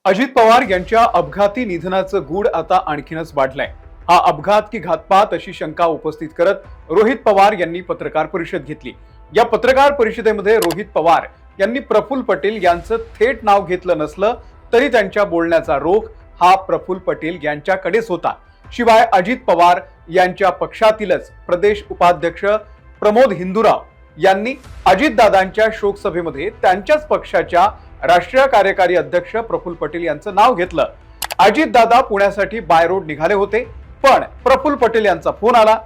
अजित पवार यांच्या अपघाती निधनाचं गूढ आता आणखीनच वाढलंय। हा अपघात की घातपात अशी शंका उपस्थित करत रोहित पवार यांनी पत्रकार परिषद घेतली। या पत्रकार परिषदेमध्ये रोहित पवार यांनी प्रफुल्ल पटेल यांचं थेट नाव घेतलं नसलं तरी त्यांच्या बोलण्याचा रोख हा प्रफुल्ल पटेल यांच्याकडेच होता। शिवाय अजित पवार यांच्या पक्षातीलच प्रदेश उपाध्यक्ष प्रमोद हिंदुराव यांनी अजितदादांच्या शोकसभेमध्ये त्यांच्याच पक्षाच्या राष्ट्रीय कार्यकारी अध्यक्ष प्रफुल्ल पटेल यांचं नाव घेतलं। अजितदादा पुण्यासाठी बाय रोड निघाले होते, पण प्रफुल्ल पटेल यांचा फोन आला।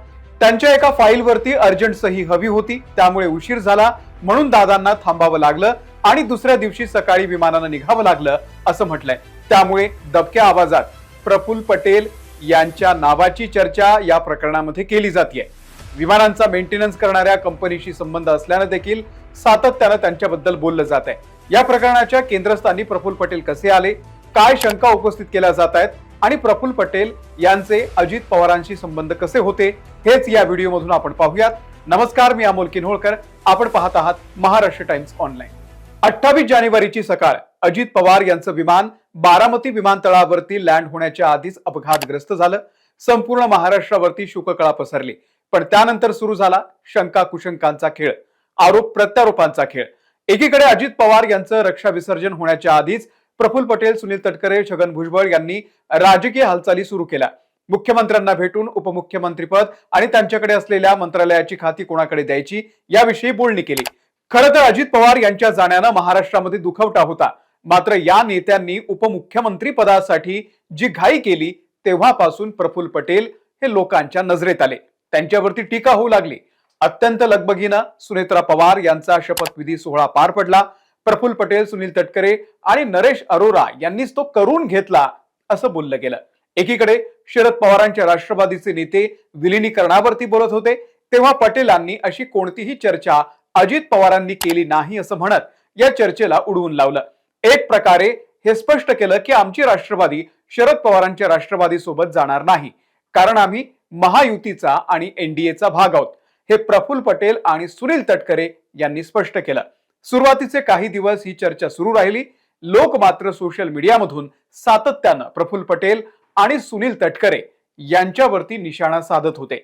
त्यांच्या एका फाईलवरती अर्जंट सही हवी होती, त्यामुळे उशीर झाला म्हणून दादांना थांबावं लागलं आणि दुसऱ्या दिवशी सकाळी विमानानं निघावं लागलं असं म्हटलंय। त्यामुळे दबक्या आवाजात प्रफुल्ल पटेल यांच्या नावाची चर्चा या प्रकरणामध्ये केली जाते। विमानांचा मेंटेनन्स करणाऱ्या कंपनीशी संबंध असल्याने देखील सातत्यानं त्यांच्याबद्दल बोललं जात आहे। या प्रकरणाच्या केंद्रस्थानी प्रफुल्ल पटेल कसे आले, काय शंका उपस्थित केल्या जात आहेत आणि प्रफुल्ल पटेल यांचे अजित पवारांशी संबंध कसे होते, हेच या व्हिडिओमधून आपण पाहूयात। नमस्कार, मी अमोल किन्होळकर, आपण पाहत आहात महाराष्ट्र टाइम्स ऑनलाईन। 28 जानेवारीची सकाळ अजित पवार यांचं विमान बारामती विमानतळावरती लँड होण्याच्या आधीच अपघातग्रस्त झालं। संपूर्ण महाराष्ट्रावरती शोककळा पसरली, पण त्यानंतर सुरू झाला शंका कुशंकांचा खेळ, आरोप प्रत्यारोपांचा खेळ। एकीकडे अजित पवार यांचं रक्षा विसर्जन होण्याच्या आधीच प्रफुल्ल पटेल, सुनील तटकरे, छगन भुजबळ यांनी राजकीय हालचाली सुरू केल्या। मुख्यमंत्र्यांना भेटून उपमुख्यमंत्रीपद आणि त्यांच्याकडे असलेल्या मंत्रालयाची खाती कोणाकडे द्यायची याविषयी बोलणी केली। खरं तर अजित पवार यांच्या जाण्यानं महाराष्ट्रामध्ये दुखवटा होता, मात्र या नेत्यांनी उपमुख्यमंत्री पदासाठी जी घाई केली तेव्हापासून प्रफुल्ल पटेल हे लोकांच्या नजरेत आले, त्यांच्यावरती टीका होऊ लागली। अत्यंत लगबगीनं सुनेत्रा पवार यांचा शपथविधी सोहळा पार पडला। प्रफुल्ल पटेल, सुनील तटकरे आणि नरेश अरोरा यांनीच तो करून घेतला असं बोललं गेलं। एकीकडे शरद पवारांच्या राष्ट्रवादीचे नेते विलिनीकरणावरती बोलत होते, तेव्हा पटेलांनी अशी कोणतीही चर्चा अजित पवारांनी केली नाही असं म्हणत या चर्चेला उडवून लावलं। एक प्रकारे हे स्पष्ट केलं की आमची राष्ट्रवादी शरद पवारांच्या राष्ट्रवादी सोबत जाणार नाही, कारण आम्ही महायुतीचा आणि एनडीएचा भाग आहोत, हे प्रफुल्ल पटेल आणि सुनील तटकरे यांनी स्पष्ट केलं। सुरुवातीचे काही दिवस ही चर्चा सुरू राहिली। लोक मात्र सोशल मीडियामधून सातत्यानं प्रफुल्ल पटेल आणि सुनील तटकरे यांच्यावरती निशाणा साधत होते।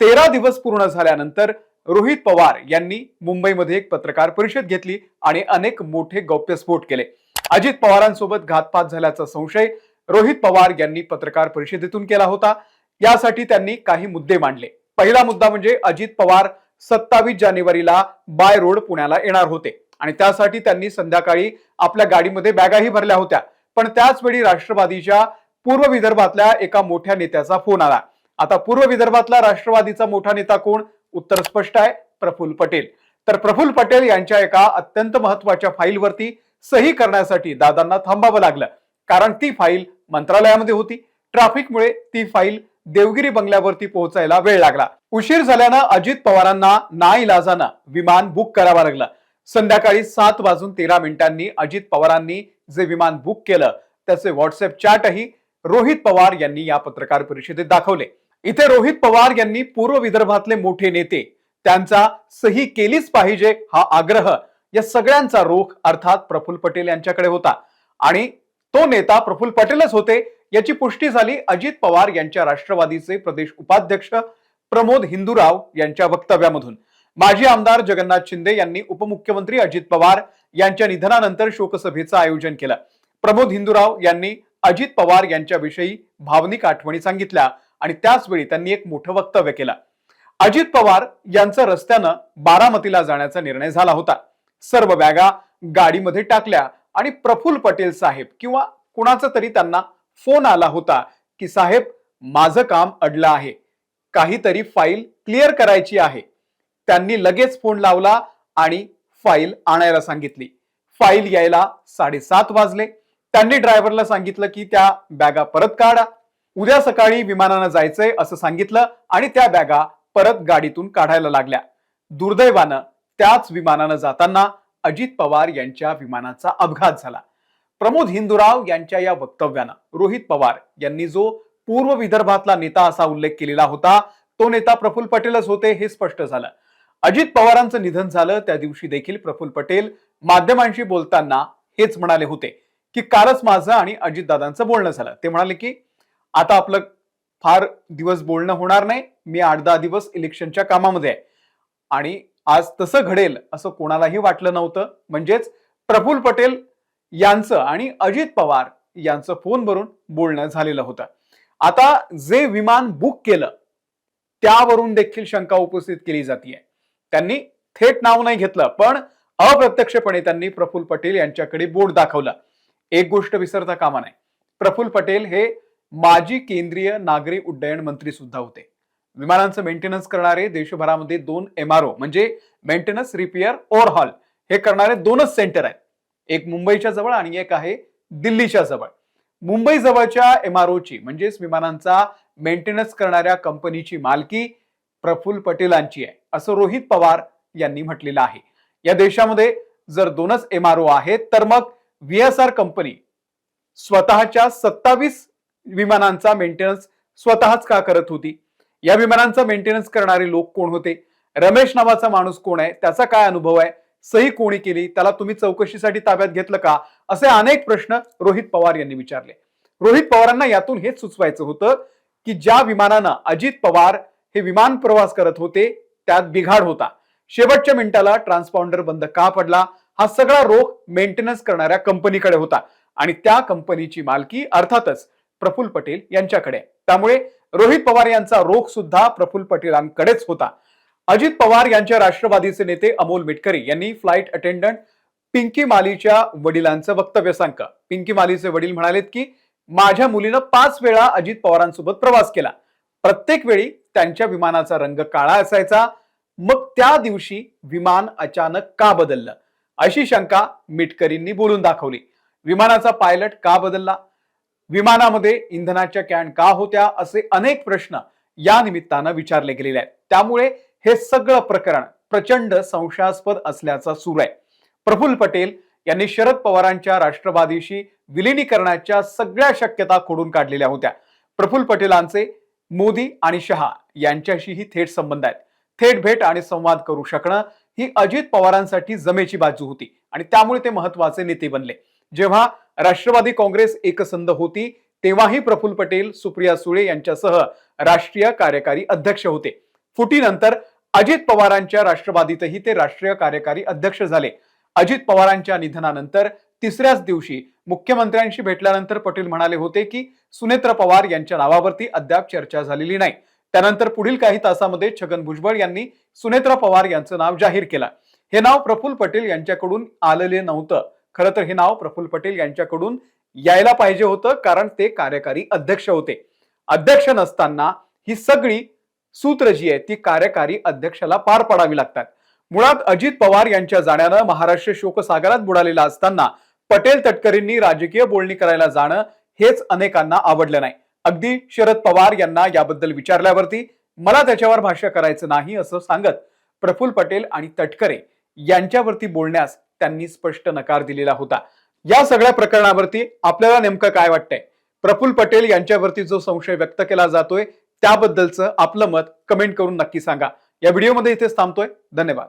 13 दिवस पूर्ण झाल्यानंतर रोहित पवार यांनी मुंबईमध्ये एक पत्रकार परिषद घेतली आणि अनेक मोठे गौप्यस्फोट केले। अजित पवारांसोबत घातपात झाल्याचा संशय रोहित पवार यांनी पत्रकार परिषदेतून केला होता। यासाठी त्यांनी काही मुद्दे मांडले। पहिला मुद्दा म्हणजे अजित पवार 27 जानेवारीला बाय रोड पुण्याला येणार होते आणि त्यासाठी त्यांनी संध्याकाळी आपल्या गाडीमध्ये बॅगाही भरल्या होत्या, पण त्याच वेळी राष्ट्रवादीच्या पूर्व विदर्भातल्या एका मोठ्या नेत्याचा फोन आला। आता पूर्व विदर्भातला राष्ट्रवादीचा मोठा नेता कोण? उत्तर स्पष्ट आहे, प्रफुल्ल पटेल। तर प्रफुल्ल पटेल यांच्या एका अत्यंत महत्वाच्या फाईलवरती सही करण्यासाठी दादांना थांबावं लागलं, कारण ती फाईल मंत्रालयामध्ये होती। ट्रॅफिकमुळे ती फाईल देवगिरी बंगल्यावरती पोहोचायला वेळ लागला। उशीर झाल्यानं अजित पवारांना नाईलाजानं विमान बुक करावं लागलं। संध्याकाळी 7:13 अजित पवारांनी जे विमान बुक केलं त्याचे व्हॉट्सअप चॅटही रोहित पवार यांनी या पत्रकार परिषदेत दाखवले। इथे रोहित पवार यांनी पूर्व विदर्भातले मोठे नेते त्यांचा सही केलीच पाहिजे हा आग्रह या सगळ्यांचा रोख अर्थात प्रफुल्ल पटेल यांच्याकडे होता आणि तो नेता प्रफुल्ल पटेलच होते याची पुष्टी झाली अजित पवार यांच्या राष्ट्रवादीचे प्रदेश उपाध्यक्ष प्रमोद हिंदुराव यांच्या वक्तव्यामधून। माजी आमदार जगन्नाथ शिंदे यांनी उपमुख्यमंत्री अजित पवार यांच्या निधनानंतर शोकसभेचं आयोजन केलं। प्रमोद हिंदुराव यांनी अजित पवार यांच्याविषयी भावनिक आठवणी सांगितल्या आणि त्याचवेळी त्यांनी एक मोठं वक्तव्य केलं। अजित पवार यांचा रस्त्यानं बारामतीला जाण्याचा निर्णय झाला होता। सर्व बॅगा गाडीमध्ये टाकल्या आणि प्रफुल्ल पटेल साहेब किंवा कुणाचा तरी त्यांना फोन आला होता की साहेब माझं काम अडलं आहे, काहीतरी फाईल क्लिअर करायची आहे। त्यांनी लगेच फोन लावला आणि फाईल आणायला सांगितली। फाईल यायला 7:30 वाजले। त्यांनी ड्रायव्हरला सांगितलं की त्या बॅगा परत काढा, उद्या सकाळी विमानानं जायचंय असं सांगितलं आणि त्या बॅगा परत गाडीतून काढायला लागल्या। दुर्दैवानं त्याच विमानानं जाताना अजित पवार यांच्या विमानाचा अपघात झाला। प्रमोद हिंदुराव यांच्या या वक्तव्यानं रोहित पवार यांनी जो पूर्व विदर्भातला नेता असा उल्लेख केलेला होता तो नेता प्रफुल्ल पटेलच होते हे स्पष्ट झालं। अजित पवारांचं निधन झालं त्या दिवशी देखील प्रफुल्ल पटेल माध्यमांशी बोलताना हेच म्हणाले होते की कालच माझं आणि अजितदादांचं बोलणं झालं. ते म्हणाले की आता आपलं फार दिवस बोलणं होणार नाही, मी 8-10 दिवस इलेक्शनच्या कामामध्ये आहे. आणि आज तसं घडेल असं कोणालाही वाटलं नव्हतं. म्हणजेच प्रफुल्ल पटेल यांचं आणि अजित पवार यांचं फोनवरून बोलणं झालेलं होतं. आता जे विमान बुक केलं त्यावरून देखील शंका उपस्थित केली जाते. त्यांनी थेट नाव नाही घेतलं, पण अप्रत्यक्षपणे त्यांनी प्रफुल्ल पटेल यांच्याकडे बोट दाखवलं. एक गोष्ट विसरता कामा नये, प्रफुल्ल पटेल हे माजी केंद्रीय नागरी उड्डयन मंत्री सुद्धा होते. विमानांचं मेंटेनन्स करणारे देशभरामध्ये 2 MRO म्हणजे मेंटेनन्स रिपेअर ओव्हरहॉल हे करणारे 2च सेंटर आहेत. एक मुंबईच्या जवळ आणि एक आहे दिल्लीच्या जवळ. मुंबई जवळच्या MROची म्हणजेच विमानांचा मेंटेनन्स करणाऱ्या कंपनीची मालकी प्रफुल्ल पटेलांची आहे, असं रोहित पवार यांनी म्हटलेलं आहे. या देशामध्ये जर 2च MRO आहेत तर मग VSR कंपनी स्वतःच्या 27 विमानांचा मेंटेनन्स स्वतःच का करत होती? या विमानांचा मेंटेनन्स करणारे लोक कोण होते? रमेश नावाचा माणूस कोण आहे? त्याचा काय अनुभव आहे? सही कोणी केली? त्याला तुम्ही चौकशीसाठी ताब्यात घेतलं का? असे अनेक प्रश्न रोहित पवार यांनी विचारले. रोहित पवारांना यातून हेच सुचवायचं होतं की ज्या विमानानं अजित पवार हे विमान प्रवास करत होते त्यात बिघाड होता. शेवटच्या मिनिटाला ट्रान्सपॉन्डर बंद का पडला? हा सगळा रोख मेंटेनन्स करणाऱ्या कंपनीकडे होता आणि त्या कंपनीची मालकी अर्थातच प्रफुल्ल पटेल यांच्याकडे. त्यामुळे रोहित पवार यांचा रोख सुद्धा प्रफुल्ल पटेलांकडेच होता. अजित पवार यांच्या राष्ट्रवादीचे नेते अमोल मिटकरी यांनी फ्लाईट अटेंडंट पिंकी मालीच्या वडिलांचं वक्तव्य सांगतं. पिंकी मालीचे वडील म्हणालेत की माझ्या मुलीनं 5 वेळा अजित पवारांसोबत प्रवास केला. प्रत्येक वेळी त्यांच्या विमानाचा रंग काळा असायचा. मग त्या दिवशी विमान अचानक का बदललं अशी शंका मिटकरींनी बोलून दाखवली. विमानाचा पायलट का बदलला? विमानामध्ये इंधनाच्या कॅन का होत्या? असे अनेक प्रश्न या निमित्तानं विचारले गेलेले आहेत. त्यामुळे हे सगळं प्रकरण प्रचंड संशयास्पद असल्याचा सूर आहे. प्रफुल्ल पटेल यांनी शरद पवारांच्या राष्ट्रवादीशी विलिनीकरणाच्या सगळ्या शक्यता खोडून काढलेल्या होत्या. प्रफुल्ल पटेलांचे मोदी आणि शहा यांच्याशीही थेट संबंध आहेत. थेट भेट आणि संवाद करू शकणं ही अजित पवारांसाठी जमेची बाजू होती आणि त्यामुळे ते महत्वाचे नेते बनले. जेव्हा राष्ट्रवादी काँग्रेस एकसंध होती तेव्हाही प्रफुल्ल पटेल सुप्रिया सुळे यांच्यासह राष्ट्रीय कार्यकारी अध्यक्ष होते. फुटीनंतर अजित पवारांच्या राष्ट्रवादीतही ते राष्ट्रीय कार्यकारी अध्यक्ष झाले. अजित पवारांच्या निधनानंतर तिसऱ्याच दिवशी मुख्यमंत्र्यांशी भेटल्यानंतर पटेल म्हणाले होते की सुनेत्र पवार यांच्या नावावरती अद्याप चर्चा झालेली नाही. त्यानंतर पुढील काही तासामध्ये छगन भुजबळ यांनी सुनेत्र पवार यांचं नाव जाहीर केलं. हे नाव प्रफुल्ल पटेल यांच्याकडून आलेले नव्हतं. खरं तर हे नाव प्रफुल्ल पटेल यांच्याकडून यायला पाहिजे होतं, कारण ते कार्यकारी अध्यक्ष होते. अध्यक्ष नसताना ही सगळी सूत्र जी आहे ती कार्यकारी अध्यक्षाला पार पाडावी लागतात. मुळात अजित पवार यांच्या जाण्यानं महाराष्ट्र शोकसागरात बुडालेला असताना पटेल तटकरींनी राजकीय बोलणी करायला जाणं हेच अनेकांना आवडलं नाही. अगदी शरद पवार यांना याबद्दल विचारल्यावरती मला त्याच्यावर भाष्य करायचं नाही असं सांगत प्रफुल्ल पटेल आणि तटकरे यांच्यावरती बोलण्यास त्यांनी स्पष्ट नकार दिलेला होता. या सगळ्या प्रकरणावरती आपल्याला नेमकं काय वाटतंय? प्रफुल्ल पटेल यांच्यावरती जो संशय व्यक्त केला जातोय त्याबद्दलचं आपलं मत कमेंट करून नक्की सांगा. या व्हिडिओमध्ये इथेच थांबतोय. धन्यवाद.